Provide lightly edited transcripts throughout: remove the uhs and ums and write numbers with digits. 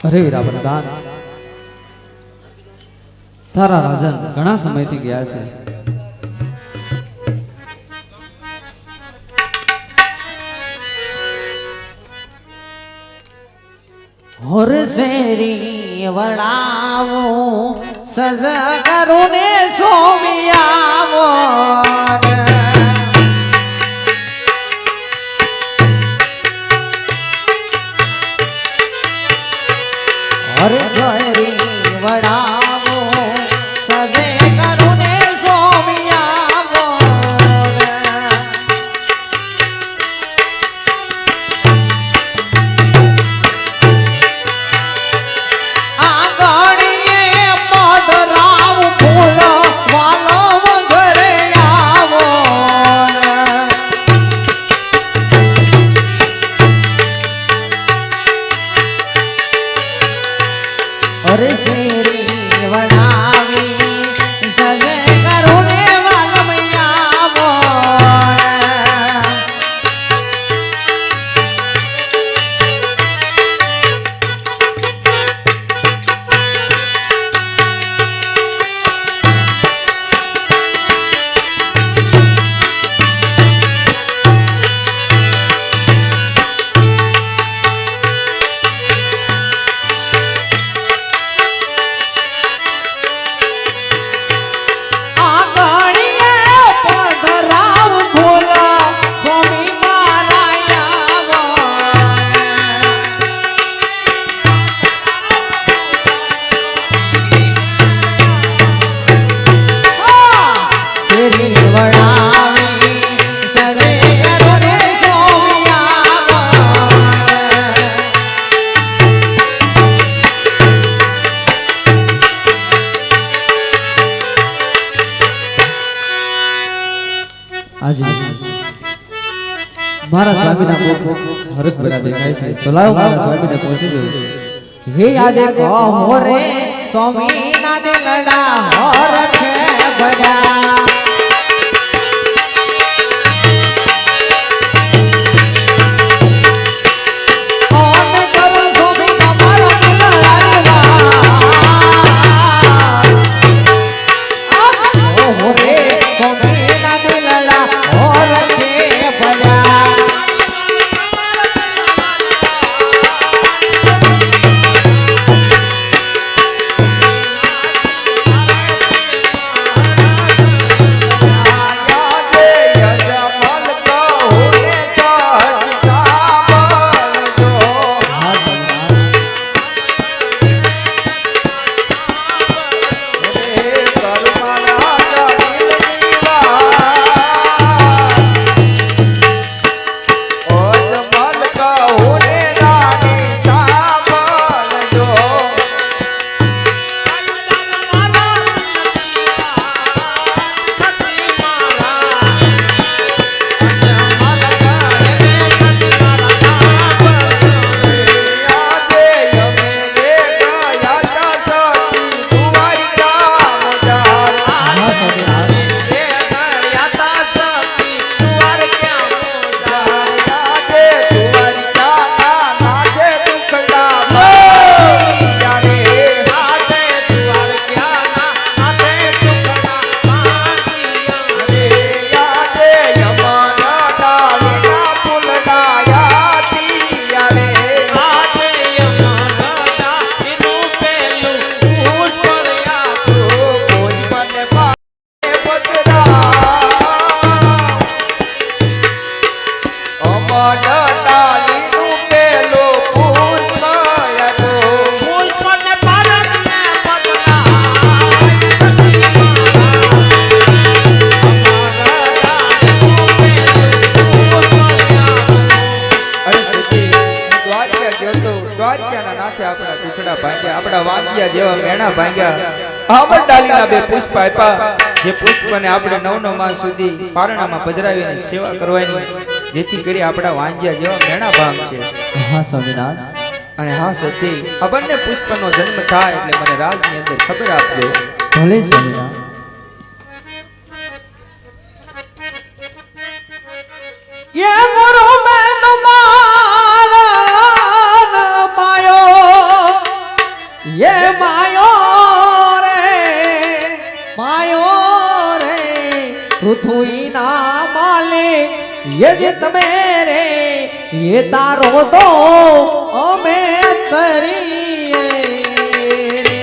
અરે વીરા વરદાન, તારા રાજન ઘણા સમયથી ગયા છે. હોર શેરી વડાવો સજ કરું ને સોમિયાવો હોર શેરી વડાવો સજે કરું ને સોમિયાવો અરે શેરી વડાવી સજે કરું ને વાલમૈયાવો આજે મારા સ્વામીના હરખ ભરા દેખાય છે. તો લાવ મારા સ્વામીને પહોંચી દઉં. હે આજે કહો રે સ્વામીના દિલડા હોરખે ભર્યા આપણા વાંગ્યા જેવા મેણા ભાંગ્યા આમર ડાલીના બે પુષ્પ આપ્યા જે પુષ્પને આપણે 9 માસ સુધી પારણામાં પધરાવીને સેવા કરવાની જેથી કરી આપણા વાંગ્યા જેવા મેણા ભાંગ છે. હા સ્વામીનાથ. અને હા સતી આ બંને પુષ્પનો જન્મ થાય એટલે મને રાજની અંદર ખબર આપજો. ભલે સ્વામીનાથ. ये गुरु में तुम्हारा पायो પૃથ્વીના માલિક એ જે તમે રે એ તારો તો અમે તરીએ રે.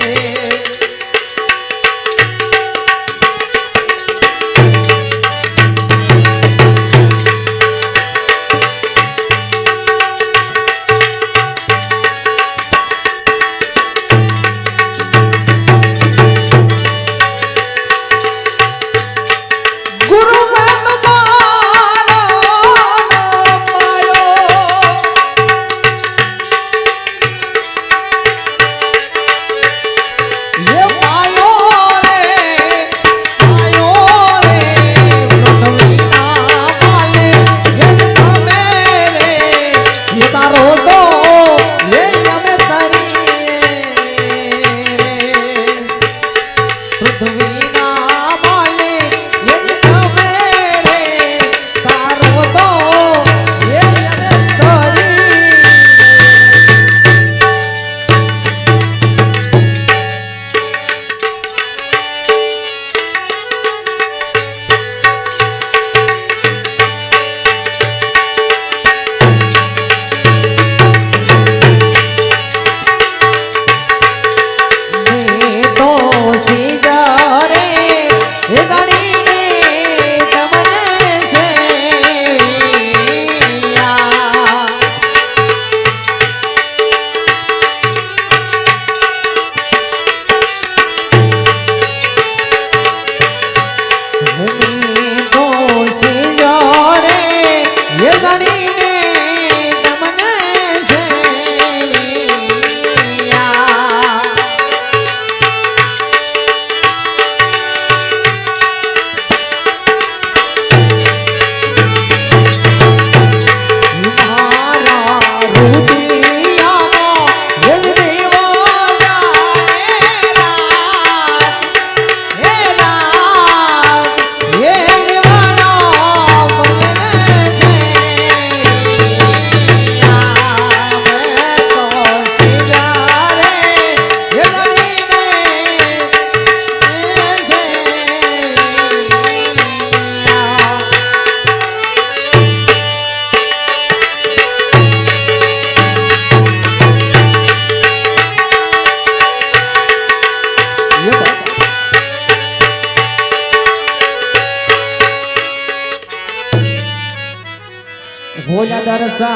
ભોલા દર્શન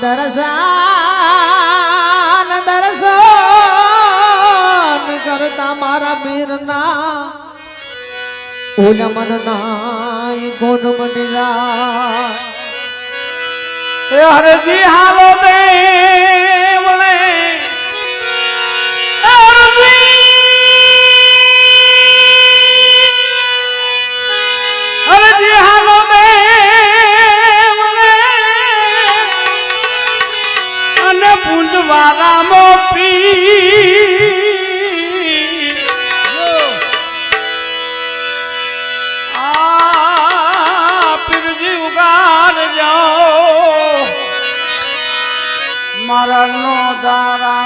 દર્શન દર્શન કરતા મારા પીરના ઓલા મનના કોણ બની જાય હરજી હાલો દેવલે હરજી હાલો દેવલે અને પૂંજવારા મોપી મારા નો દારા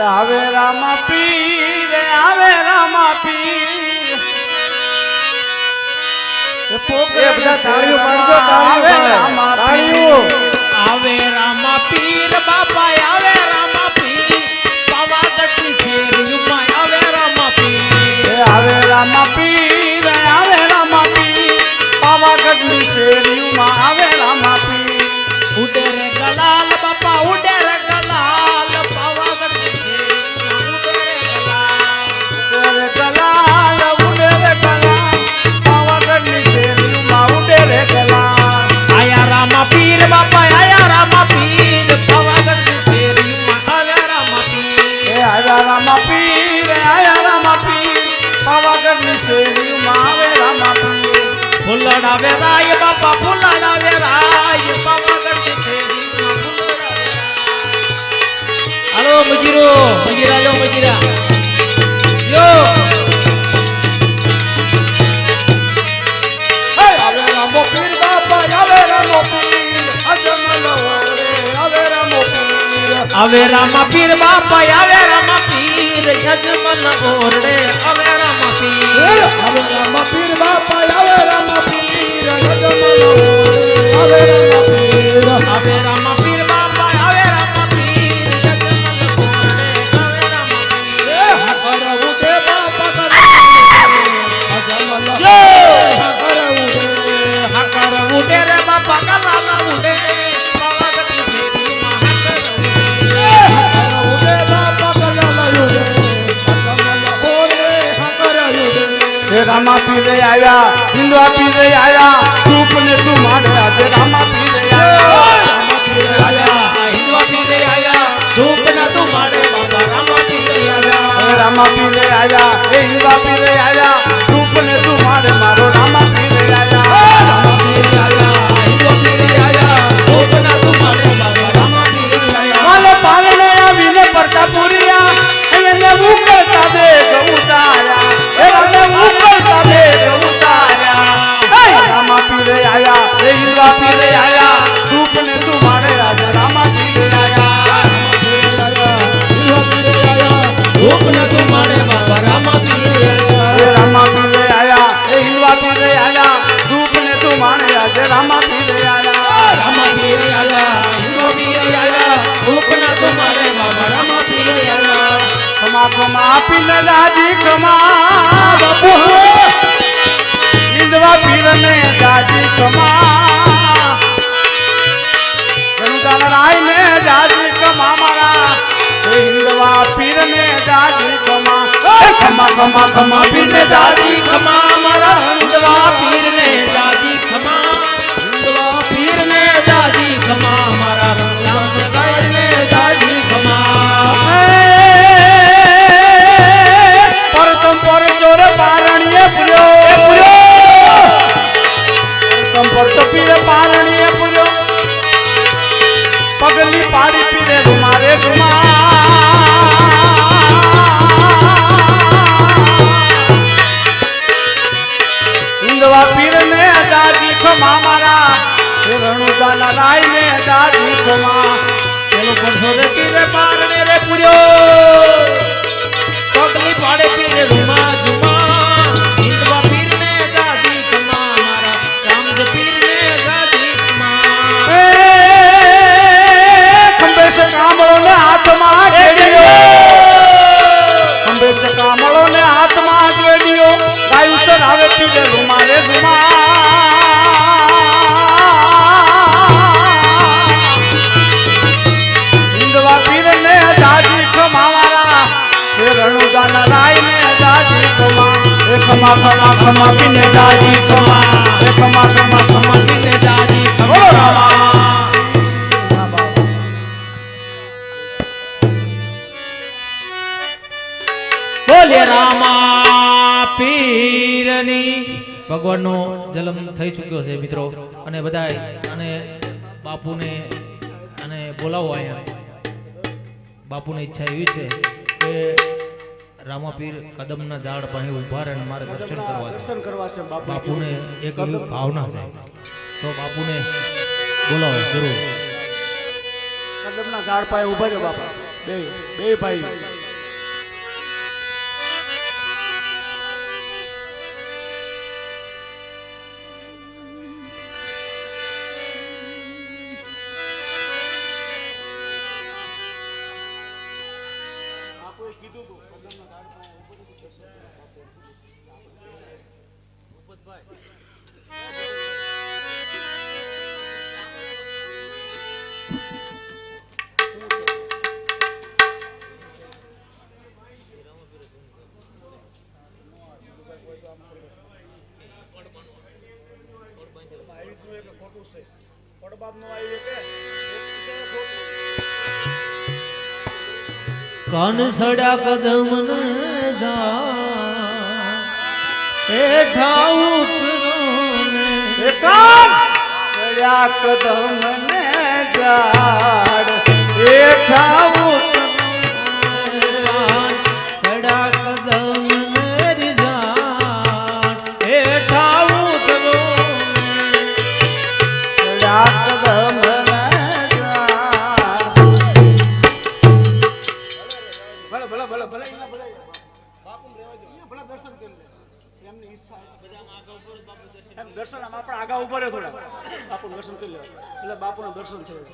આવે રામા પીર આવે રામા પીર એ બધા તાળીઓ પાડજો તાળીઓ આવે રામા પીર બાપા આવે રામા પીર પાવાગઢની શેરીમાં આવે રામા પીર આવે રામા પીર આવે રામા પીર પાવાગઢની શેરીમાં આવે રામા પીર ઉડે રે ગલાલ બાપા ઉડે રે ગલાલ પાવાગઢની શેરીમાં ઉડે રે ગલાલ ઉડે રે ગલાલ પાવાગઢની શેરીમાં ઉડે રે ગલાલ આયા રામા પીર બાપા આયા રામા પીર પાવાગઢની શેરીમાં આવે રામા પીર આયા રામા પીર આયા રામા પીર પાવાગઢની શેરીમાં આવે રામા પીર ફૂલડા વેરાય બાપા ફૂલડા વેરાય પાવાગઢની શેરીમાં ફૂલડા વેરાય હાલો મજીરા જો મજીરા યો આવે રામા પીર બાપા આવે રામા પીર યજમન ઓરડે આવે રામા પીર આવે રામા પીર બાપા આવે રામા પીર યજમન આવે રામા પીર આવે રામા પીર બાપા આવે રામા પીર યજમન ઓરડે આવે રામા પીર હકર ઉઠે બાપા કરે અજમલ જો હકર ઉઠે હકર ઉડે રે બાપા કલાલા ઉડે પાવાગઢની શેરીમાં હકર ઉડે હકર ઉઠે બાપા કરે લયુડે અજમલ ઓરે હકર ઉઠે હે રામા પીરે આયા હિંદવા પીરે આયા ધૂપ ને તું માડે આજે રામા પીરે આયા રામા પીરે આયા હિંદવા પીરે આયા ધૂપ ના તું મારે બાપા રામા પીરે આયા હે રામા પીરે આયા હે હિંદવા પીરે આયા ધૂપ ને તું માડે મારો રામા પીરે આયા રામા પીરે આયા હિંદવા પીરે આયા ધૂપ ના તું મારે બાપા રામા પીરે આયા માલે પાલને આવીને પરતાપુરિયા એને ઉકળતા દે ગૌતાર્યા એને ઉકળતા દે ગૌતાર્યા હે રામા પીરે આયા હે હિંદવા પીરે આયા ધૂપ ને તું માડે રાજા રામા પીરે આયા રામા પીરે આયા હિંદવા પીરે આયા ધૂપ ના તું મારે બાપા રામા પીરે આયા હે રામા પીરે આયા હે હિંદવા પીરે આયા ધૂપ ને તું માડે રાજા રામા પીરે આયા રામા પીરે આયા હિંદવા પીરે આયા ધૂપ ના તું મારે બાપા રામા પીરે આયા ખમા ખમા આપીને દાદી ખમા બાપુ હિંદવા પીરને દાદી ખમા ગણુદાન રાયને દાદી ખમા મારા હિંદવા પીરને દાદી ખમા ખમા ખમા ખમા પીરને દાદી ખમા મારા હિંદવા પીરને દાદી ખમા હિંદવા પીરને દાદી ખમા મારા રામ જગાઈને દાદી ખમા પરતમ પર ચોર પારણીએ પુર્યો પરતમ પર પીર પારણીએ પુર્યો પગલી પાડી પીરે રૂમારે રૂમા હિંદવા પીરને દાદી ખમા મારા રણુદાના રાયને દાદી ખમા પેલો કોઠો રે પીરે પારણે રે પુર્યો પગલી પાડે પીરે રૂમા જુમા હિંદવા પીરને દાદી ખમા મારા રામજ પીરને દાદી ખમા ખંભેશ કામળો ને હાથમાં કેડિયો ખંભેશ કામળો ને હાથમાં કેડિયો ગાયું ચરાવે પીરે રૂમારે રૂમા હિંદવા પીરને દાદી ખમા મારા હે રણુદાન રાયને દાદી ખમા હે ખમા ખમા ખમા પીને દાદી ખમા હે ખમા ખમા ખમા પીને દાદી ખમા બોલે રામા પીરની ભગવાનનો જન્મ થઈ ચૂક્યો છે મિત્રો અને બધાય અને બાપુને અને બોલાવો અહીંયા બાપુની ઈચ્છા એવી છે કે રામાપીર કદમના ઝાડ પાસે ઉભા રહે અને મારે દર્શન કરવા છે બાપુને એક એવી ભાવના છે તો બાપુને બોલાવો જરૂર કદમના ઝાડ પાસે ઉભા છે બાપા બે ભાઈ કાન સડા કદમ ને જા હેઠા ઉતરો ને કાન સડા કદમ ને ઝાડ હેઠા ઉતરો સડા કદમ ને ઝાડ હેઠા ઉતરો સડા કદમ ને ઝાડ એમ દર્શન આમ આપણે આગા ઉભા રહે થોડા બાપુનું દર્શન કરી લે એટલે બાપુનું દર્શન થયું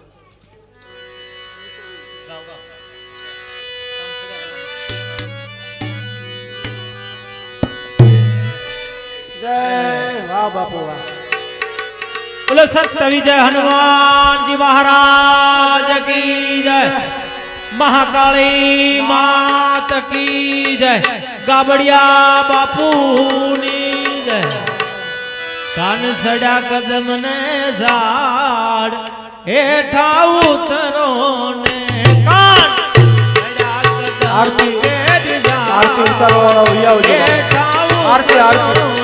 જય વાહ બાપુ વાહ બોલો સત્ય વિજય હનુમાનજી મહારાજ કી જય મહાકાળી માત કી જય ગાબડિયા બાપુની જય કાન સડા કદમ ને ઝાડ હેઠા ઉતરો ને કાન સડા કદમ આરતી ને ઝાડ આરતી ઉતારવાનો વિયાવ છે હેઠા આરતી આરતી ઉતરો ને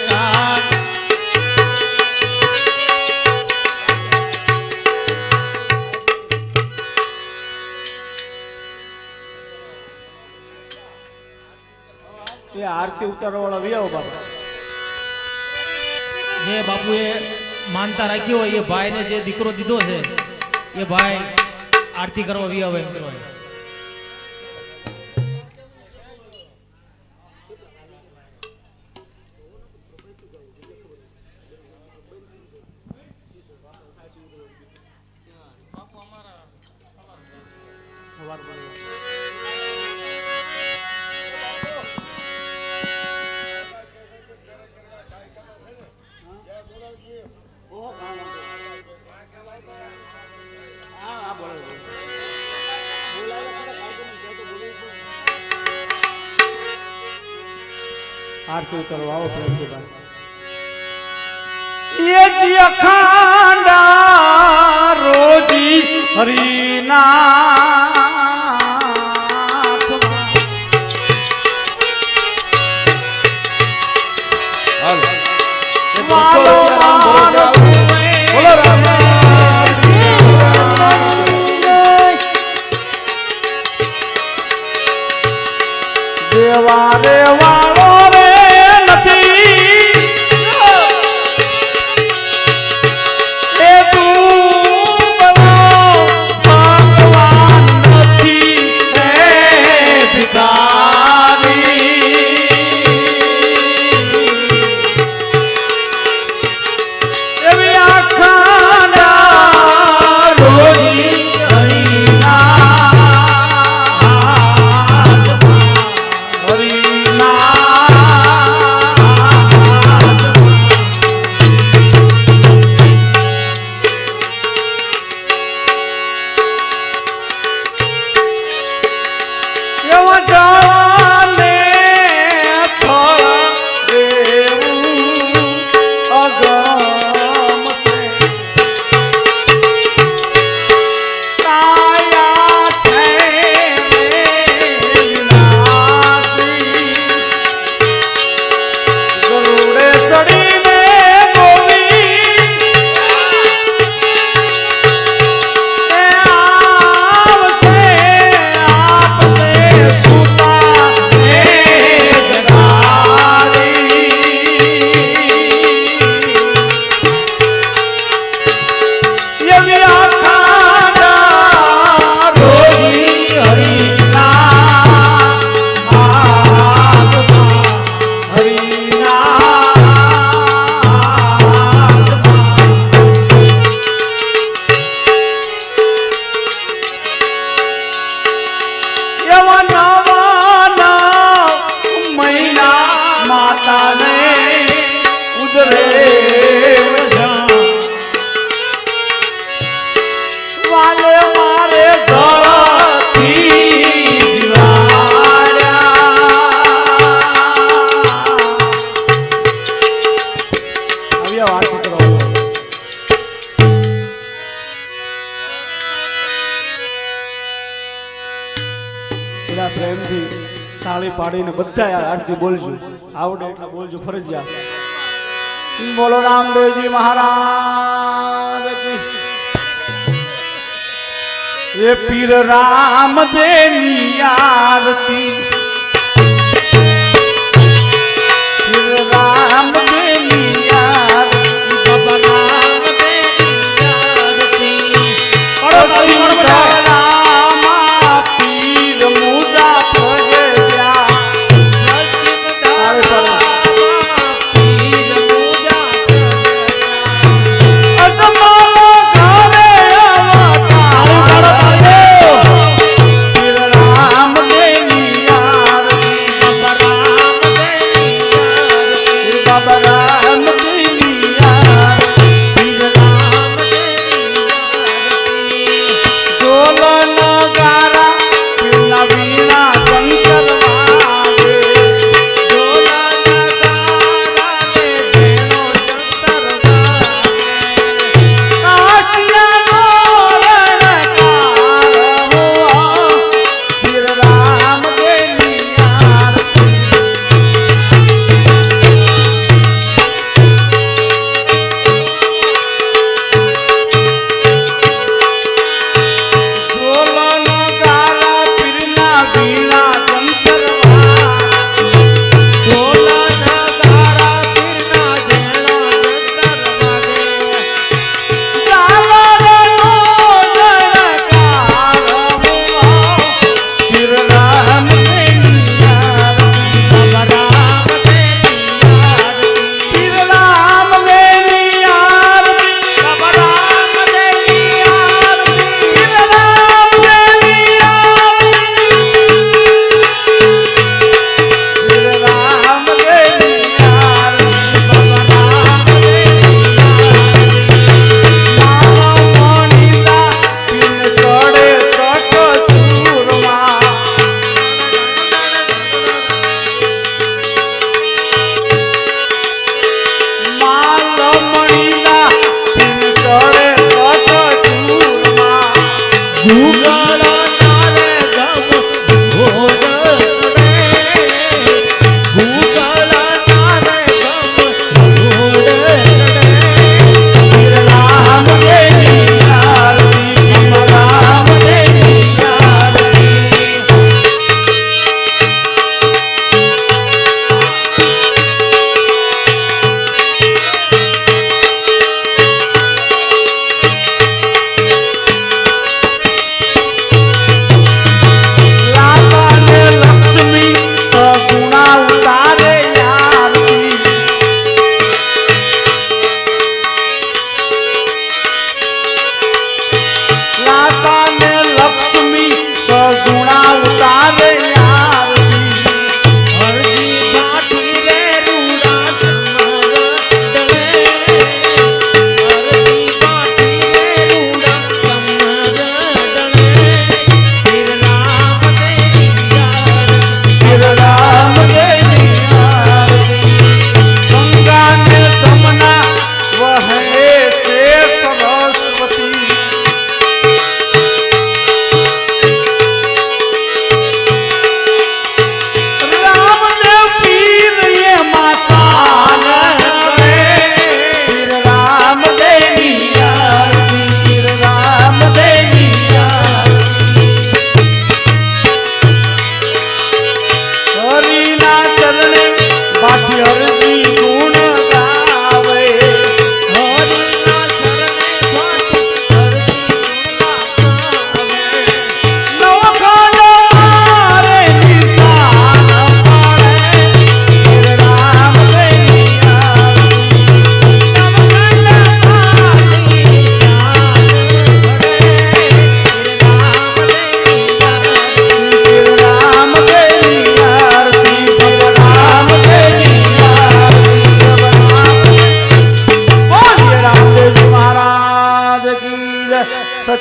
કાન એ આરતી ઉતારવા વાળા વિયાવ બાપા જે બાપુએ માનતા રાખ્યો હોય એ ભાઈને જે દીકરો દીધો છે એ ભાઈ આરતી કરવા વી આવે એમ કહેવાય. આરતી ઉતારવા આવો પ્રેમથી ભાઈ એ જી અખાંડા રોજી હરિના દેવા રે વાળો રે નથી એ તું ભગવાન નથી હે ભિખારી એવી આખાના રોજી પ્રેમથી તાળી પાડીને બધા આરતી બોલજો આવડે એટલા બોલજો ફરજિયાત બોલો રામદેવજી મહારાજ કી એ પીર રામદેવની આરતી પીર રામદેવની આરતી બાબા રામદેવની આરતી પીર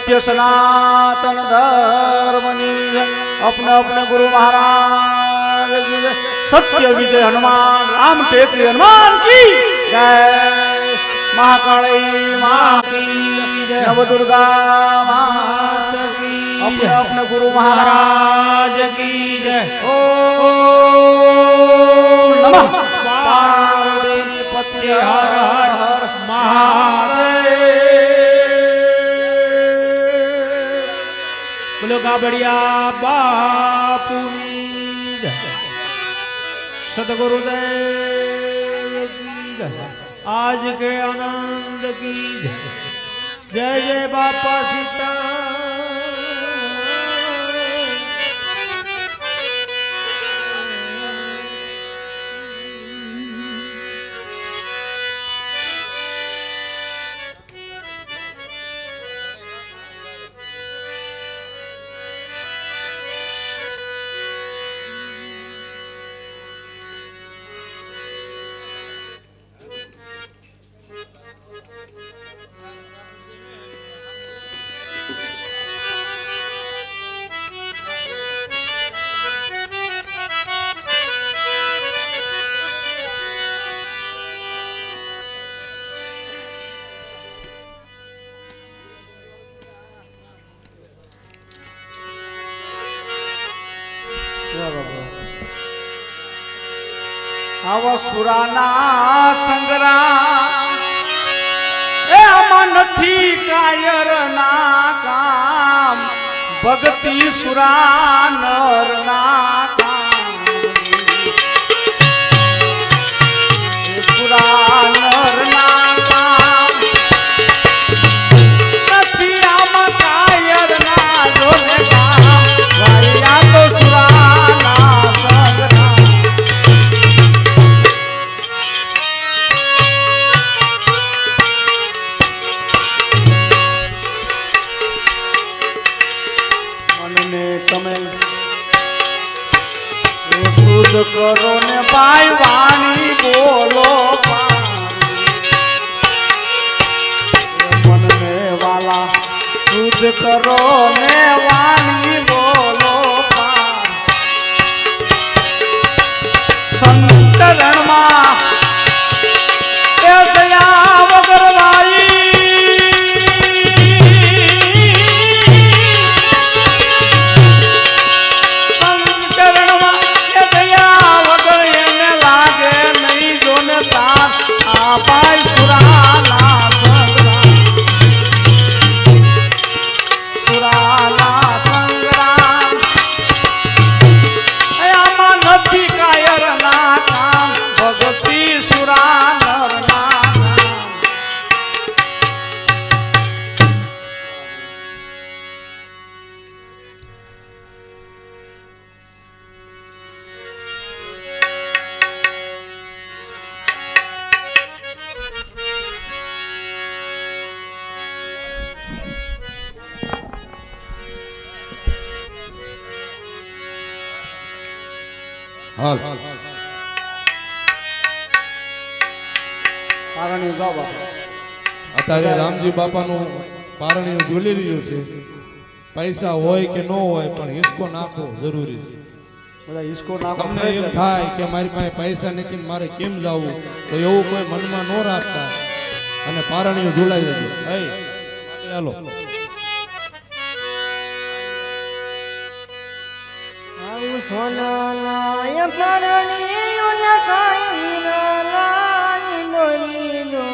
सत्य सनातन धर्मनी जय। अपने अपने गुरु महाराज की जय। सत्य विजय हनुमान राम टेकरी हनुमान की जय। महाकाली माँ की जय। नवदुर्गा माता की अपने अपने गुरु महाराज की जय। ओम नमः पार्वती हर हर महादेव। बोलो गाबड़िया बापूनी जय। सतगुरुदेव की जय। आज के आनंद की जय। जय जय बापा सीता। આવા સુરાના સંગ્રામ એ આમાં નથી કાયર ના કામ ભક્તિ સુરા નર ના કામ સુરા નર ના કામ નથી આમાં કાયર ના જોને કામ વાયા તો સુરાના સંગ્રામ કરો ને ભાઈ વાણી બોલો મનને વાલા શુદ્ધ કરો ને વાણી બોલો સંતરણમાં એ દયા વગર હાલ અત્યારે રામજી બાપાનું પારણિયું ઝૂલી રહ્યું છે. પૈસા હોય કે ન હોય પણ હિસકો નાખવો જરૂરી છે. બધા હિસકો નાખો. તમને એમ થાય કે મારી પાસે પૈસા નથી મારે કેમ જવું, તો એવું કોઈ મનમાં ન રાખતા અને પારણિયું ઝૂલાઈ દેજો. ચાલો સોનાલાય પરણીયો નકાઈ નાની બોલીનો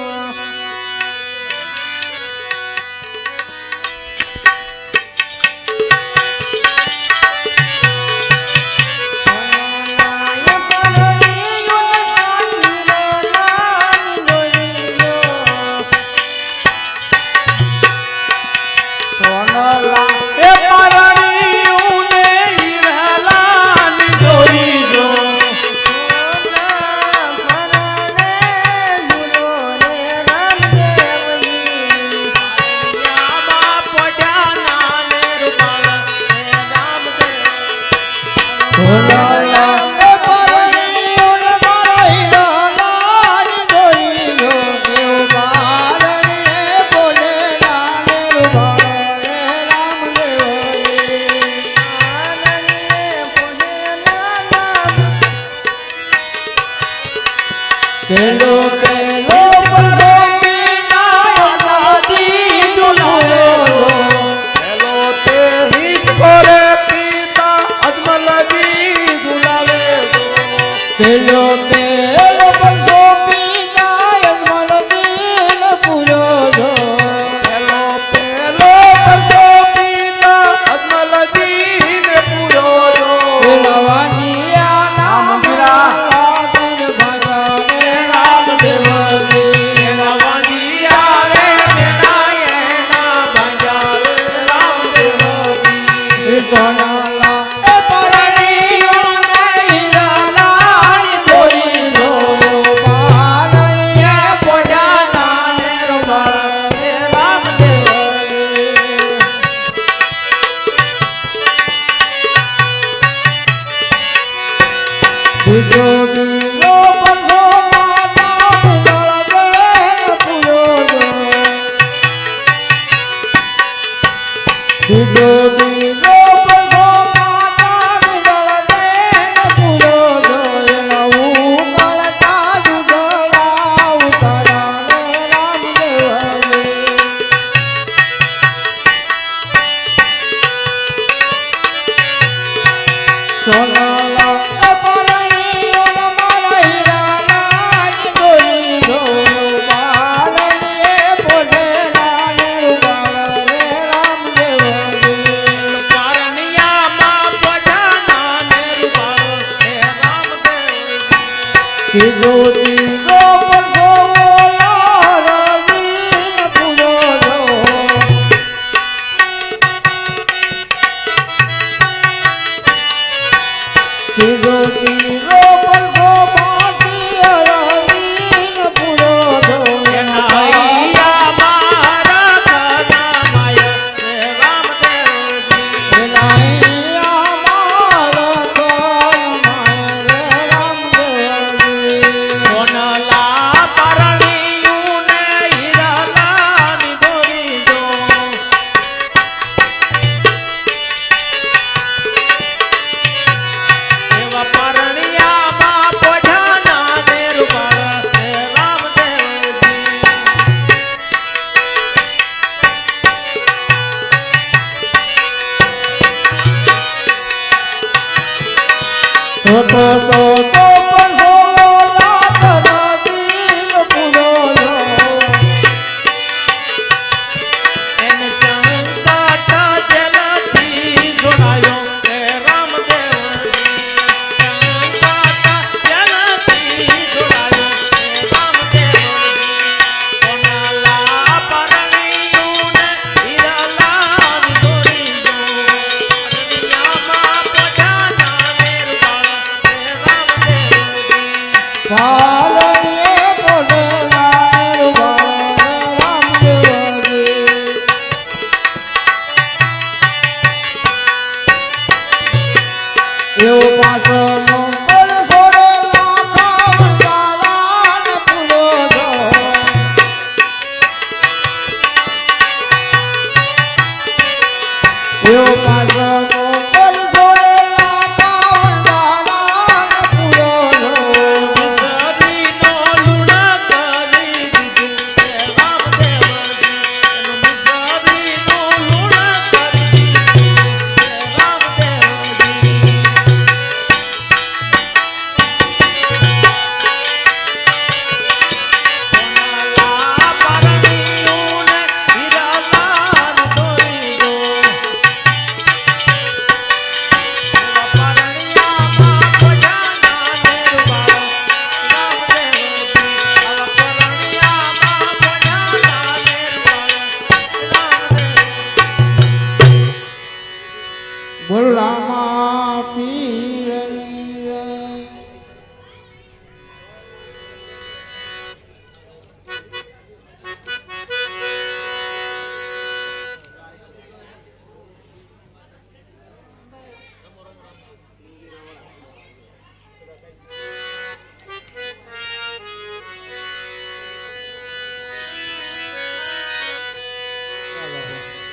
સોનાલાય પરણીયો નકાઈ નાની બોલીનો સોનાલા એ પરણીયું ને ઈરલા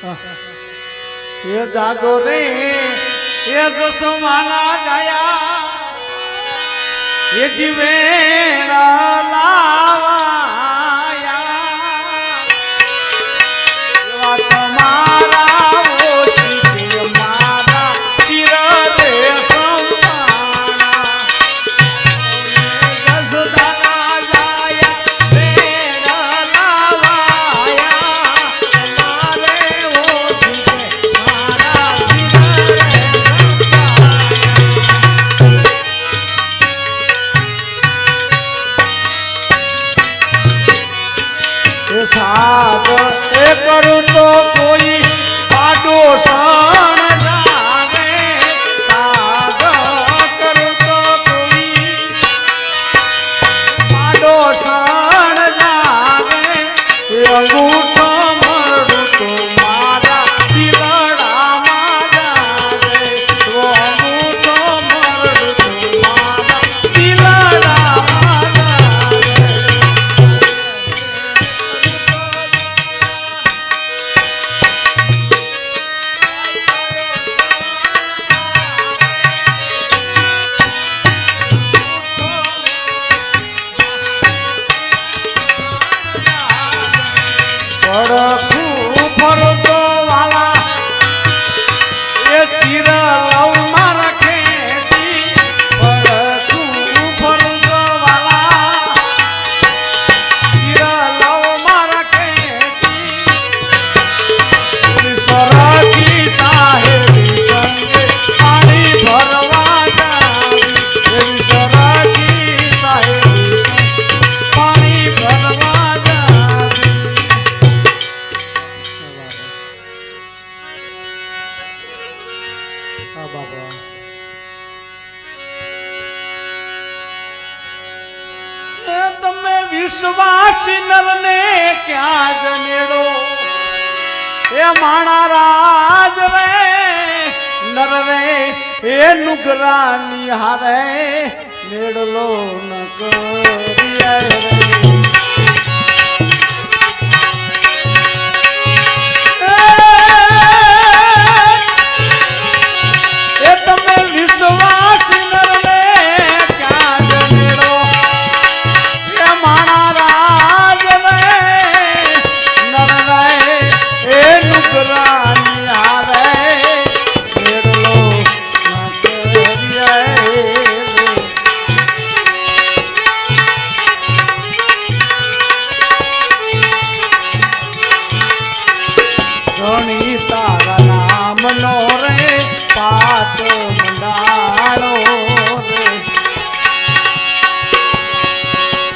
એ જાગો રે એ જસમાના જાયા એ જીવે લાવાયા એવા તમારા ઓછી મારા ચિર રે સંભાળા જસદાના જાયા વેણ લાવાયા તમારે ઓછી મારા ચિર રે સાગ એ કરું તો કોઈ પાડો સણ જાવે સાગ કરું તો કોઈ પાડો સણ જાવે અંગૂઠો મળું તો મારા દિલડામાં જાવે અંગૂઠો મળું તો મારા દિલડામાં પડખું ફરતો વાલા એ ચિર લવમાં રાખે પડખું ફરતો વાલા ચિર લવમાં રાખે સરકી સાહેબી સંગે પાણી ભરવા જાવી સરકી સાહેબી પાણી ભરવા જાવી એ તમે વિશ્વાસી નરને ક્યાં જનેડો એ માણા રાજ રે નર રે એ નુગરાની હારે નેડલો ન કરીએ રે એ તમે વિશ્વાસી નરને ક્યાં જનેડો એ માણા રાજ રે નર રે એ નુગરાની હારે નેડલો ન કરીએ ઘણી તારા નામનો રે પાટ મંડાણો રે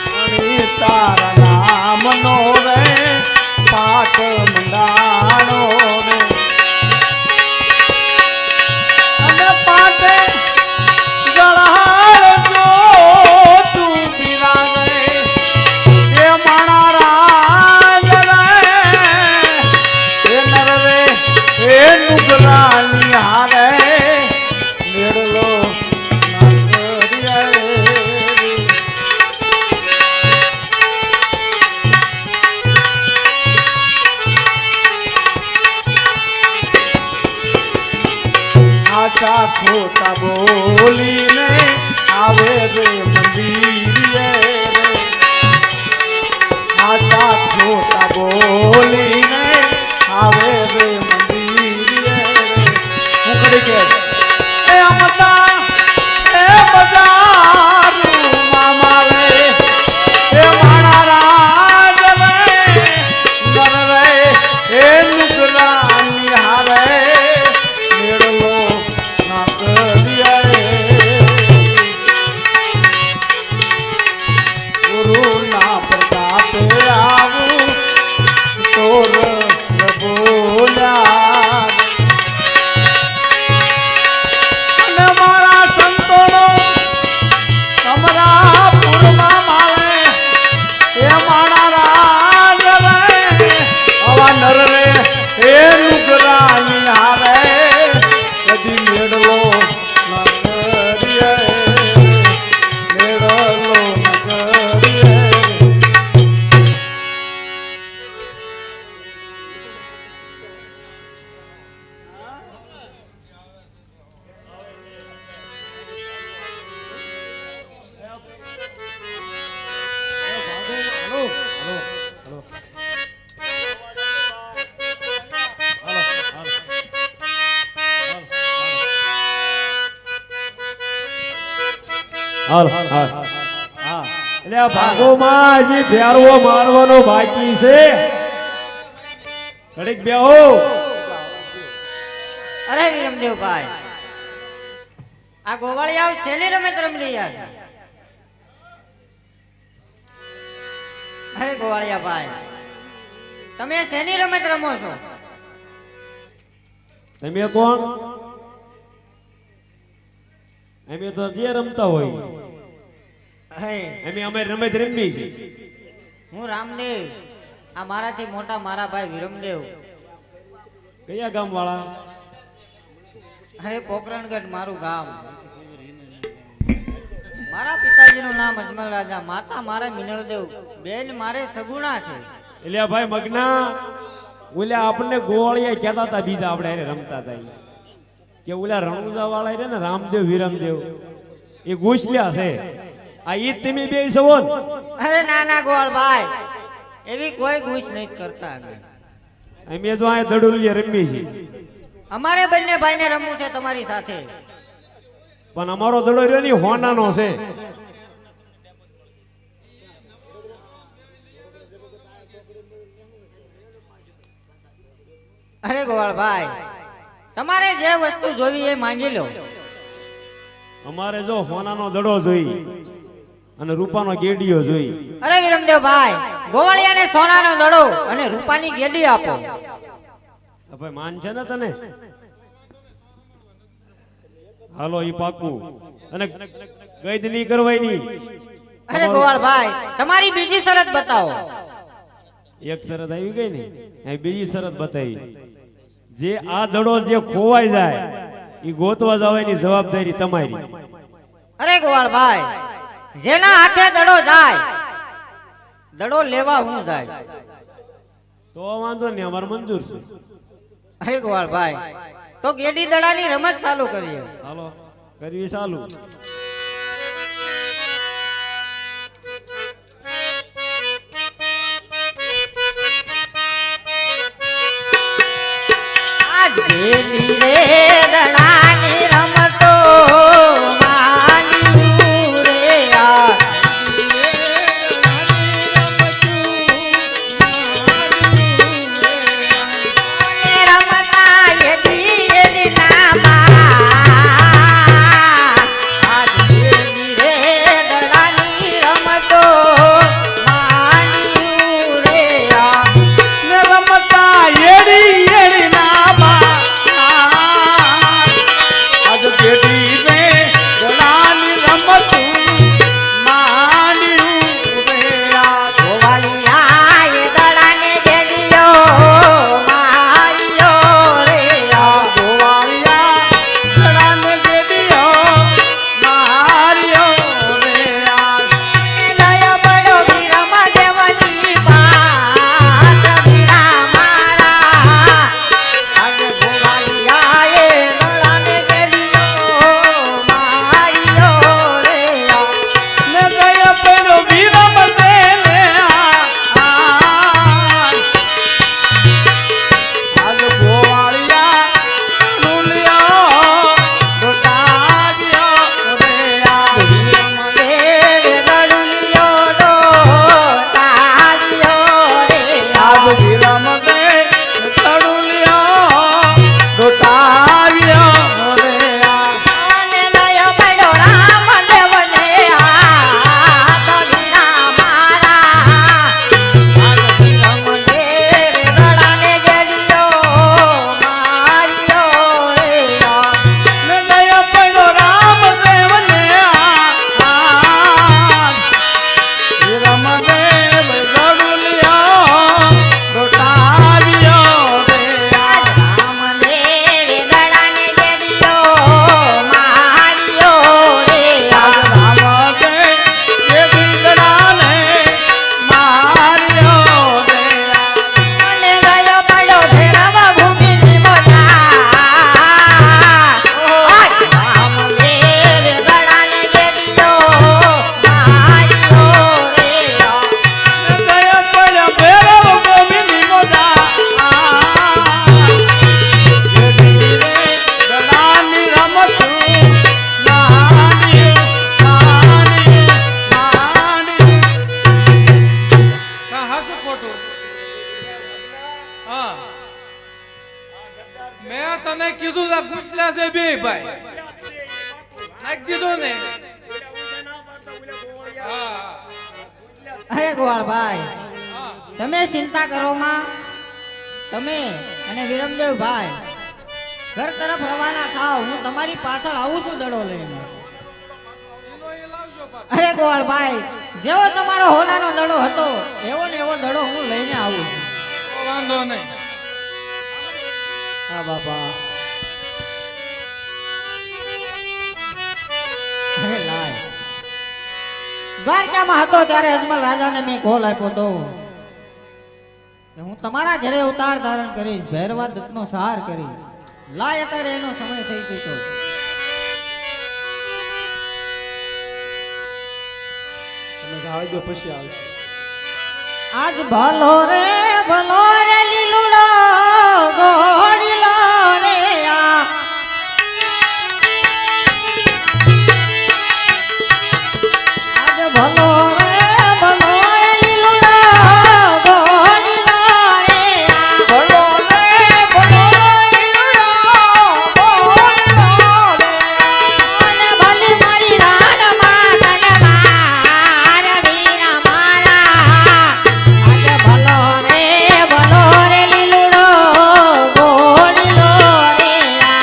ઘણી તારા નામનો રે પાટ મંડાણો રે અને પાટે જળાળજો તું બિરાજે એ માણા રાજ રે એ નર રે એ નુગરાની હારે નેડલો ના કરીએ આછા ખોટા બોલીને આવે રે મંદિરે રે આછા ખોટા બોલીને આવે રે મંદિરે રે મુકડી કે એ અમતા એ બજારું મામા રે એ માણા રાજ રે નર રે એ નુગરાની હારે નેડલો ના કરીએ હાલ હાલ હા એટલે આ ભાગોમાં હજી ફેરવો મારવાનો બાકી છે ઘડીક બેહો અરે વિરમદેવભાઈ આ ગોવાળિયાઓ શેલી રમત રમલી યાર અરે ગોવાળિયા ભાઈ તમે શેની રમત રમો છો તમે કોણ અમે તો જે રમતા હોય અરે અમે રમત રમી છે હું રામદેવ આ મારાથી મોટા મારા ભાઈ વિરમદેવ કયા ગામ વાળા અરે પોકરણગઢ મારું ગામ મારા પિતાજીનું નામ અજમલ રાજા માતા મારા મિનળદેવ બેન મારે સગુણા છે એટલે આ ભાઈ મગના ઓલા આપણને ગોવાળિયા કહેતા હતા બીજા આપણે એને રમતા હતા ઈ. કે ઓલા રણુજા વાળા રે ને રામદેવ વિરમદેવ એ ઘૂસલ્યા છે આ ઈ તમે બે સવો ને? અરે ના ના ગોવાળભાઈ એવી કોઈ ઘૂસ નહીં કરતા અમે. અમે તો આ દડુલિયા રમી છે અમારે બંને ભાઈને રમવું છે તમારી સાથે પણ અમારો દડો રહ્યો ની હોનાનો છે અરે ગોવાળભાઈ તમારે જે વસ્તુ જોવી એ માંગી લો અમારે જો હોનાનો દડો જોઈ અને રૂપાનો ગેડીયો જોઈ અરે વિરમદેવભાઈ ગોવાળિયાને સોનાનો દડો અને રૂપાની ગેડી આપો આ ભાઈ માન છે ને તને હાલો ઈ પાકું અને ગઈદ નહીં કરવાની અરે ગોવાળભાઈ તમારી બીજી શરત બતાવો એક શરત આવી ગઈ ને એ બીજી શરત બતાવી જે આ દડો જે ખોવાઈ જાય ઈ ગોતવા જવાની જવાબદારી તમારી અરે ગોવાળભાઈ જેના હાથે દડો જાય દડો લેવા હું જાય તો વાંધો નહીં અમારે મંજૂર છે અરે ગોવાળભાઈ તો ગેડી દડાની રમત ચાલુ કરીએ હાલો કરવી ચાલુ આજ ગેડી રે દડાની રમતો માન્યું રે આ રમતા એડી એડી હા મેં તને કીધું તા ગુસ્લા છે બે ભાઈ નાખ દીધો ને હા અરે ગોવાળભાઈ હા તમે ચિંતા કરો માં. તમે અને વિરમદેવ ભાઈ ઘર તરફ રવાના થાવ. હું તમારી પાછળ આવું છું દડો લઈને. એનો એ લાવજો પાછો. અરે ગોવાળભાઈ જેવો તમારો હોનાનો દડો હતો એવો ને એવો દડો હું લઈને આવું છું. તો વાંધો નહીં. હા બાપા. અરે લાય દ્વારકામાં હતો ત્યારે અજમલ રાજાને મેં કોલ આપ્યો હતો કે હું તમારા ઘરે ઉતાર ધારણ કરીશ, ભૈરવા દત્તનો સહાર કરીશ. લાય અત્યારે એનો સમય થઈ ચૂક્યો. તમે જાવ દો પછી આવશે. આજ ભલો રે લીલુડો ગોળીલો રે આ. આજ ભલો રે લીલુડો ગોળીલો રે આ. ભલો રે લીલુડો ગોળીલો રે અને ભલી મારી રાનમાં તલવાર વીરા મારા. આજ ભલો રે લીલુડો ગોળીલો રે આ.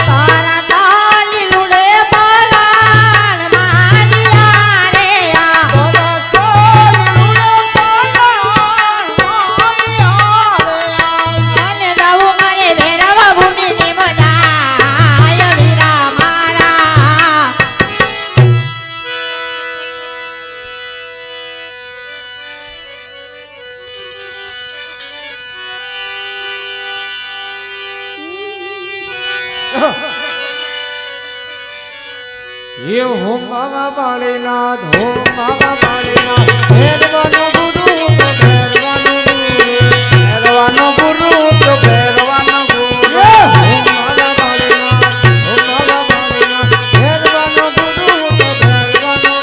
તારા તાલી લુડે પાલાણ મારિયા રે આ. અને જાવું મારે ભેરવા ભૂમિની મજાય વીરા મારા. ये हो बाबा बाळीनाथ, हो बाबा बाळीनाथ, भैरवानो गुरु तो भैरवानो गुरु तो भैरवानो गुरु. हो बाबा बाळीनाथ, हो बाबा बाळीनाथ, भैरवानो गुरु तो भैरवानो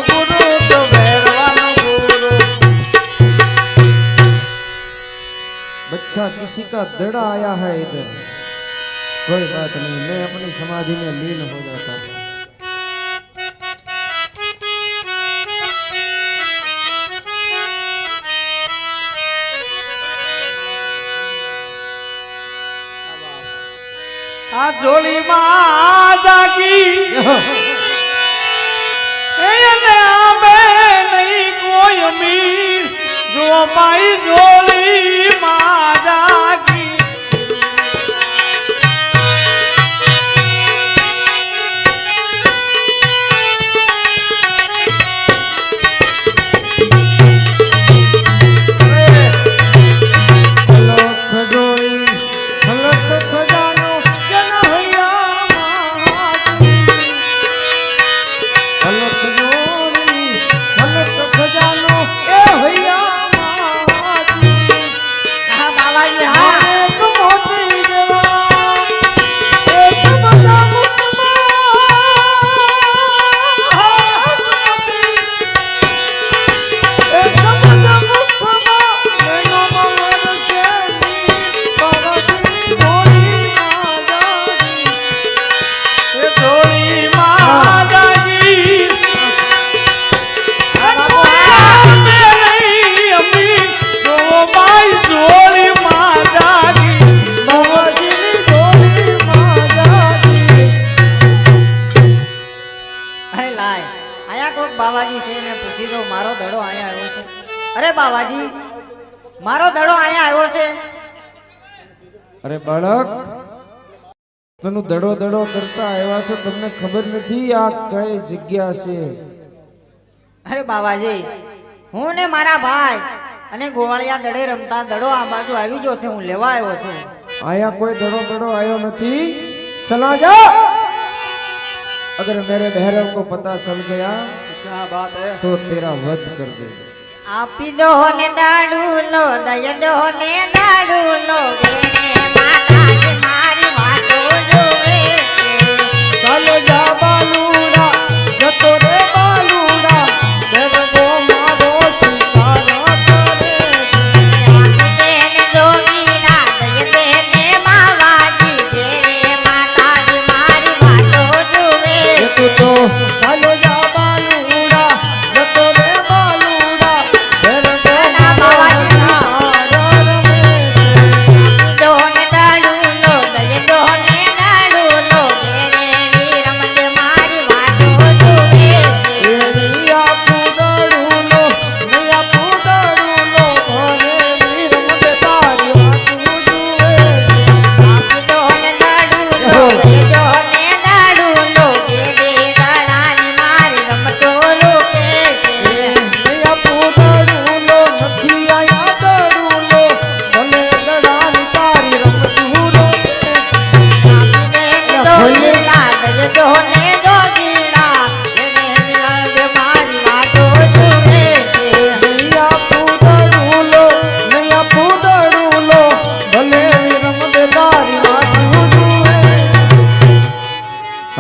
गुरु तो भैरवानो गुरु. बच्चा किसी का दड़ा आया है इधर, कोई बात नहीं, मैं अपनी समाधि में लीन हो जाता हूँ. આ જોડીમાં જાગી એને આમે નહીં કોઈ અમીર, જો માઈ જોડીમાં જાગી. હા બાવાજી હા. અરે લાય આયા કોક બાવાજી છે ને પૂછી દો મારો દડો આયા આવ્યો છે. અરે બાવાજી મારો દડો આયા આવ્યો છે. અરે બાળક, તને દડો દડો કરતા આવ્યા છો, તમને ખબર નથી આ કઈ જગ્યા છે? અરે બાવાજી હું ને મારા ભાઈ અને ગોવાળિયા દડે રમતા દડો આ બાજુ આવી ગયો છે. હું લેવા આવ્યો છું. आया कोई दड़ो दड़ो आयो नहीं, चला जा. अगर मेरे भैरव को पता चल गया क्या बात है. तो तेरा वध कर दे. આપી દો ને દાડુ લો દય દો ને દાડુ લો ગેણે માતા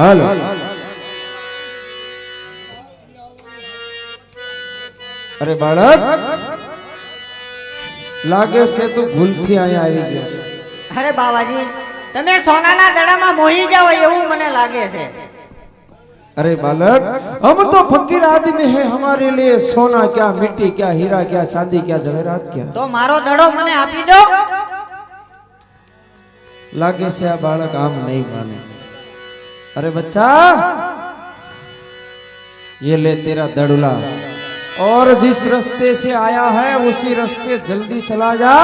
હાલો અરે બાળક લાગે છે તું ભૂલથી અહીંયા આવી ગયો છે અરે બાવાજી તમે સોનાના દડામાં મોહી જાઓ એવું મને લાગે છે अरे बालक हम तो फकीर आदमी है हमारे लिए सोना क्या मिट्टी क्या हीरा क्या चांदी क्या जवेरात क्या તો મારો દડો મને આપી દો लागे से आ बालक आम नहीं माने अरे बच्चा ये ले तेरा दड़ुला और जिस रास्ते से आया है उसी रास्ते जल्दी चला जा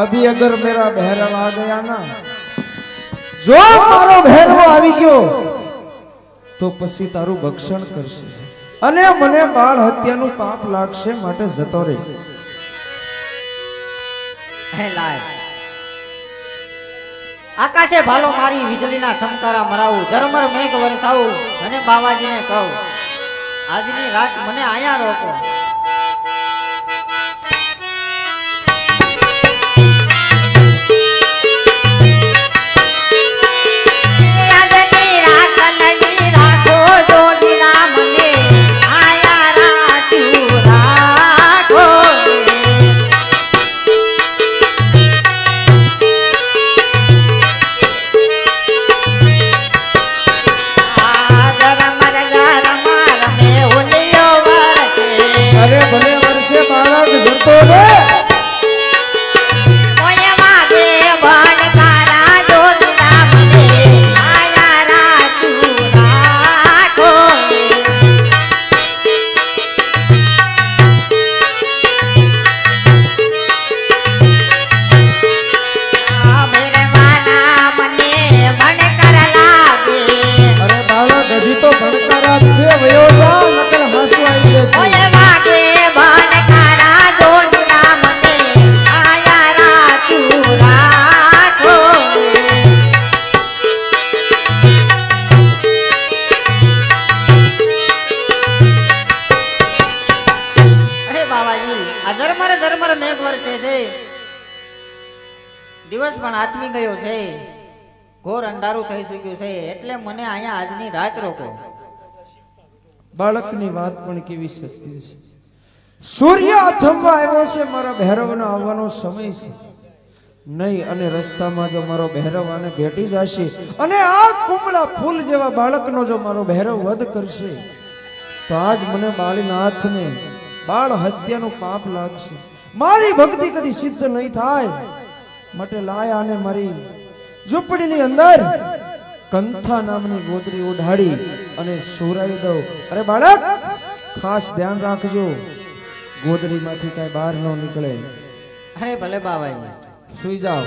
अभी अगर मेरा भैरव आ गया ना जो मारो भैरव આવી ગયો તો પછી તારું ભક્ષણ કરશે અને મને બાળ હત્યાનું પાપ લાગશે માટે જતો રહે હે લાય આકાશે ભાલો મારી વીજળીના ચમકારા મરાવું ઝરમર મેઘ વરસાવું અને બાવાજીને કહું આજની રાત મને અહીંયા રોકો અરે ભલે વર્ષે બાળક જતો રે અરે બાળક હજી તો ભણકારા જ છે વયો જા નકર હાસુ આવી જશે દિવસ પણ આથમી ગયો છે ઘોર અંધારું થઈ ચૂક્યું છે એટલે મને અહીંયા આજની રાત રોકો બાળકની વાત પણ કેવી સત્ય છે સૂર્ય અથમવા આવ્યો છે મારા ભૈરવનો આવવાનો સમય છે નહીં અને રસ્તામાં જો મારો ભૈરવ આને ભેટી જશે અને આ કુમળા ફૂલ જેવા બાળકનો જો મારો ભૈરવ વધ કરશે તો આજ મને બાળીનાથને બાળ હત્યાનું પાપ લાગશે મારી ભક્તિ કદી સિદ્ધ નહીં થાય માટે લાયા અને મારી ઝૂંપડીની અંદર કંથા નામની ગોદરી ઉઢાડી અને સુરાવી દઉં અરે બાળક ખાસ ધ્યાન રાખજો ગોદરીમાંથી કઈ બહાર ન નીકળે અરે ભલે બાવાજી સુઈ જાઓ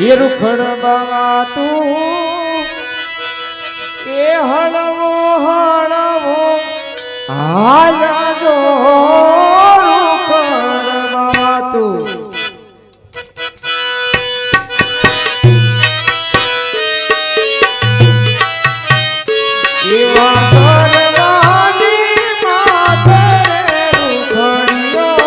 એ રૂખડ બાવા તું એ હળવો હળવો હાલા જો રૂખડ બાવા તું એવા કરવાની માથે રૂખડિયો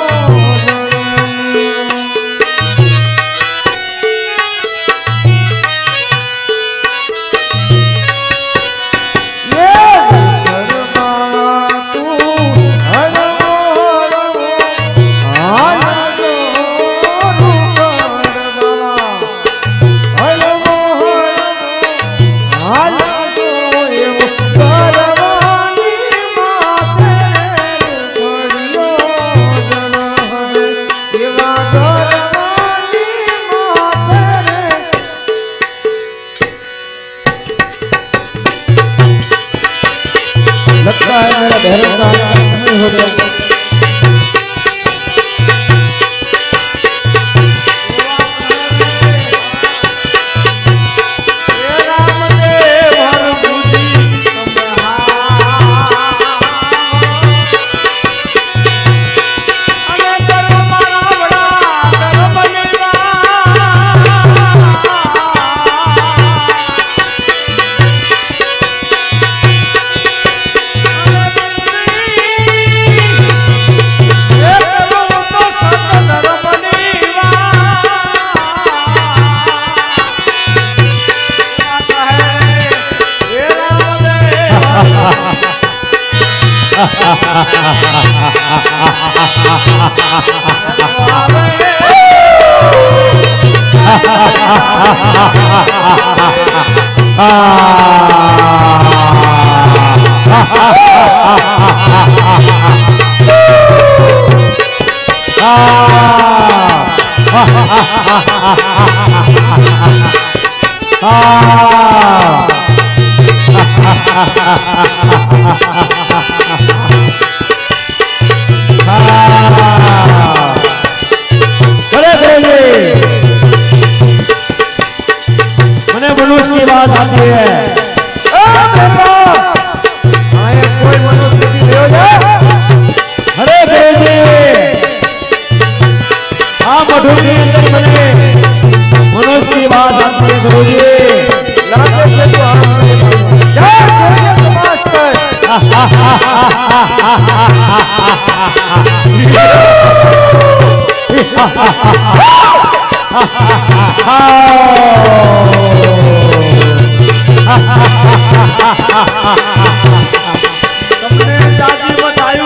लगता है मेरा भैरव का नहीं हो गया મને मनुष्य की बात आती है कोई मनुष्य नहीं देव जाए अरे गुरुजी हाँ मधुर के अंदर बने मनुष्य की बात आती है गुरुजी लागे से तो हम जा कोई तमाश कर तुमने जाति बतायु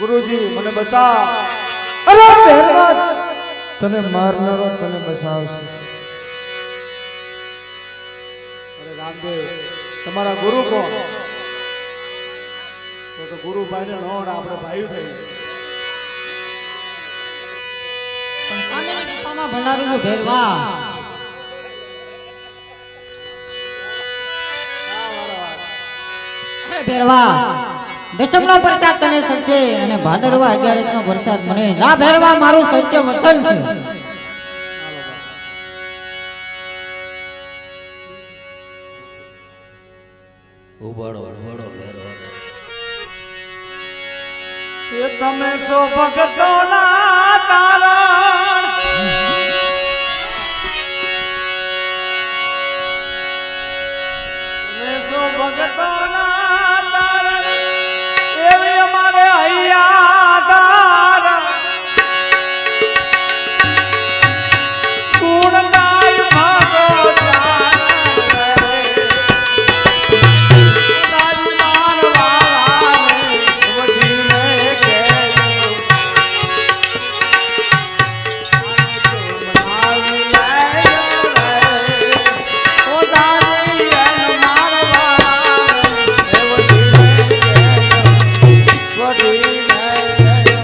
ગુરુજી મને બચાવ. અરે ભેરવાદ, તને મારનારો તને બચાવશે. અરે રામદેવ, તમારા ગુરુ કોણ? તો ગુરુભાઈ ને નોડ આપણે ભાઈ થઈ. પણ સામેની ગુફામાં ભંડારીનું ભેરવા. અરે ભેરવા, દશમનો પ્રસાદ તને ચડશે અને ભાદરવા 11 નો પ્રસાદ મને. લા ભેરવા, મારું સત્ય વસન છે. ઉભાડો ઉભાડો ભેરવા. એ તમે સો ભક્તોના તારણ, તમે સો ભક્તોના તારણ, એવી અમારે અહીંયા તારણ. ગુણ ગાય ભાગો ચારે, તારી માનવાળાને વધીને કહેજો. મનાવી લેજો રે, ઓ તારી એન માનવાળાને વધીને કહેજો, વધીને કહેજો.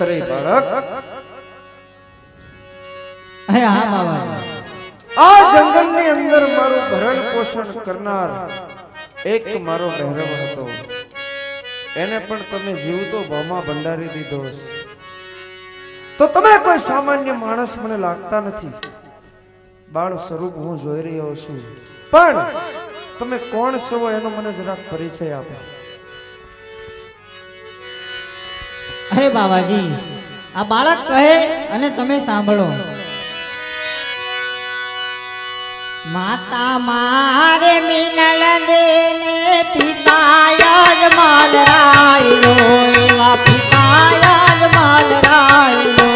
અરે બાળક, અરે હા બાબા, આ જંગલની અંદર મારું ભરણ પોષણ કરનાર એક મારો ભૈરવ હતો. એને પણ તમે જીવતો ભાવમાં ભંડારી દીધો છે. તો તમે કોઈ સામાન્ય માણસ મને લાગતા નથી. બાળ સ્વરૂપ હું જોઈ રહ્યો છું, પણ તમે કોણ છો એનો મને જરાક પરિચય આપો. અરે બાબાજી, આ બાળક કહે અને તમે સાંભળો. માતા મારે મિનલ દેને પિતા યજમાલ રાયલો, એવા પિતા યજમાલ રાયલો.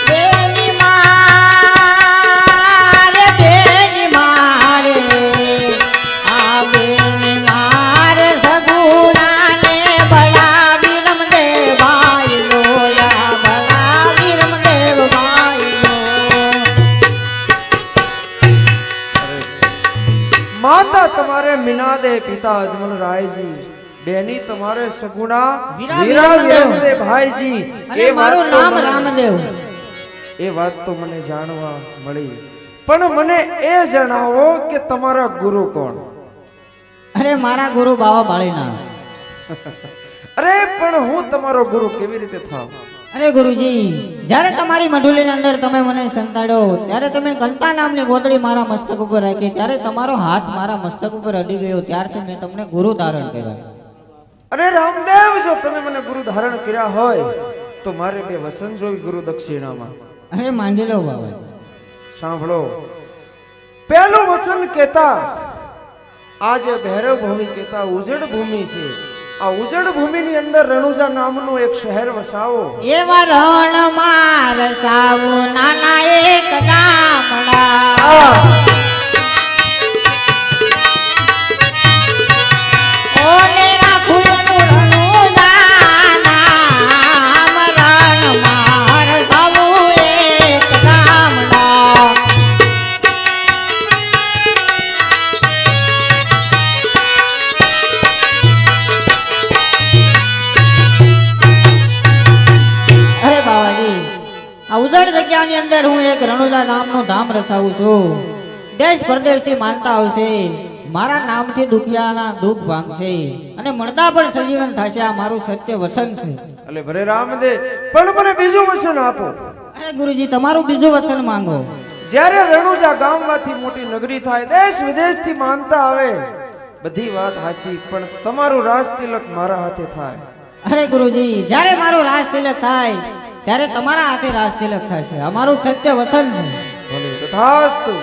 બેની મારે, બેની મારે, આ બેની મારે સગુણાને બળાવી રમદેવ ભાઈલો, યા બળાવી રમદેવ ભાઈલો. માતા તમારે મીનાદે, પિતા અજમલ રાયજી, બેની તમારે સગુણા વીરા વીરા વીરમદેવ. વીરમદેવ ભાઈજી. અને મારું નામ રામદેવ. એ વાત તો મને જાણવા મળી, પણ મને એ જણાવો કે તમારા ગુરુ કોણ? અરે મારા ગુરુ બાવા બાળીના. અરે પણ હું તમારો ગુરુ કેવી રીતે થાવ? અરે ગુરુજી, જ્યારે તમારી મઢુલીની અંદર તમે મને સંતાડ્યો, ત્યારે તમે ગલતા નામની ગોદડી મારા મસ્તક ઉપર રાખી, ત્યારે તમારો હાથ મારા મસ્તક ઉપર અડી ગયો, ત્યારથી મેં તમને ગુરુ ધારણ કર્યા. અરે રામદેવ, જો તમે મને ગુરુ ધારણ કર્યા હોય તો મારે બે વસન જોઈ ગુરુ દક્ષિણામાં. અરે માંગી લો બાબા. સાંભળો, પહેલું વચન કહેતા આ જે ભૈરવ ભૂમિ કહેતા ઉજળ ભૂમિ છે. આ ઉજળ ભૂમિની અંદર રણુજા નામનું એક શહેર વસાવો. એવા રણ માર સાવું નાના એક ગામડા, ઓને રાખું એનું રણુજા નામ, રણ માર સાવું એક ગામડા. અરે બાવાજી, આ ઉજળ જગ્યાની અંદર હું એક રણુજા નામનું ધામ રસાવું છું. દેશ પરદેશથી માનતા આવશે, મારા નામથી દુખિયાના દુઃખ ભાંગશે અને મળતા પણ સજીવન થશે. આ મારું સત્ય વસન છે. એટલે ભરે રામદેવ, પણ મને બીજું વચન આપો. અરે ગુરુજી, તમારું બીજું વચન માંગો. જ્યારે રણુજા ગામમાંથી મોટી નગરી થાય, દેશ વિદેશથી માનતા આવે, બધી વાત સાચી, પણ તમારું રાજ તિલક મારા હાથે થાય. અરે ગુરુજી, જ્યારે મારું રાજ તિલક થાય ત્યારે તમારા હાથે રાજ તિલક થશે. અમારું સત્ય વચન છે. ભલે તથાસ્તુ.